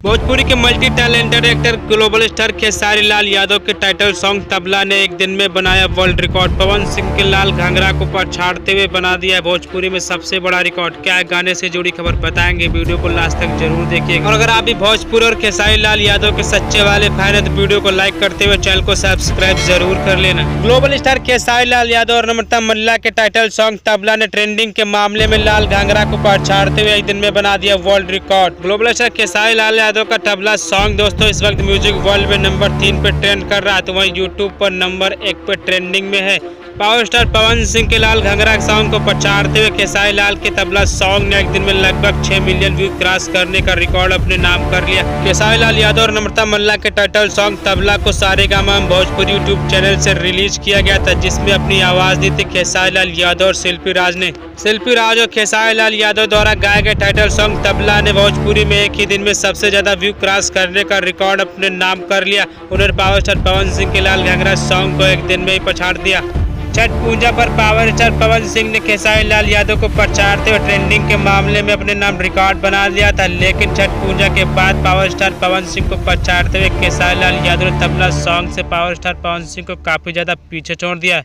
भोजपुरी के multi talented actor global star Khesari Lal Yadav के title song tabla ने एक दिन में बनाया वर्ल्ड रिकॉर्ड। पवन सिंह के लाल घंघरा को पछाड़ते हुए बना दिया भोजपुरी में सबसे बड़ा रिकॉर्ड। क्या है गाने से जुड़ी खबर बताएंगे, वीडियो को लास्ट तक जरूर देखिएगा। और अगर आप भी भोजपुरी और खेसारी लाल यादव के सच्चे वाले फैन है तो वीडियो को लाइक करते हुए चैनल को सब्सक्राइब जरूर कर लेना। ग्लोबल स्टार खेसारी लाल यादव और नम्रता मल्ला के टाइटल सॉन्ग तबला ने ट्रेंडिंग के मामले में लाल घंघरा को पछाड़ते हुए एक दिन में बना दिया world record. Global star Khesari Lal Yadav का तबला सॉन्ग दोस्तों इस वक्त म्यूजिक वर्ल्ड में नंबर 3 पे ट्रेंड कर रहा है, तो वहीं यूट्यूब पर नंबर 1 पे ट्रेंडिंग में है। पावर स्टार पवन सिंह के लाल घंघरा सॉन्ग को पछाड़ते हुए खेसारी लाल के तबला सॉन्ग ने एक दिन में लगभग 6 मिलियन व्यू क्रॉस करने का रिकॉर्ड अपने नाम कर लिया। खेसारी लाल यादव और नम्रता मल्ला के टाइटल सॉन्ग तबला को सारेगामा भोजपुरी यूट्यूब चैनल से रिलीज किया गया था, जिसमें अपनी आवाज दी थी खेसारी लाल यादव और शिल्पी राज ने। शिल्पी राज और खेसारी लाल यादव द्वारा गाए गए टाइटल सॉन्ग तबला ने भोजपुरी में एक ही दिन में सबसे ज्यादा व्यू क्रॉस करने का रिकॉर्ड अपने नाम कर लिया। उन्होंने पावर स्टार पवन सिंह के लाल घंघरा सॉन्ग को एक दिन में ही पछाड़ दिया। छठ पूजा पर पावर स्टार पवन सिंह ने खेसारी लाल यादव को पछाड़ते हुए ट्रेंडिंग के मामले में अपने नाम रिकॉर्ड बना लिया था, लेकिन छठ पूजा के बाद पावर स्टार पवन सिंह को पछाड़ते हुए खेसारी लाल यादव ने तबला सॉन्ग से पावर स्टार पवन सिंह को काफी ज्यादा पीछे छोड़ दिया।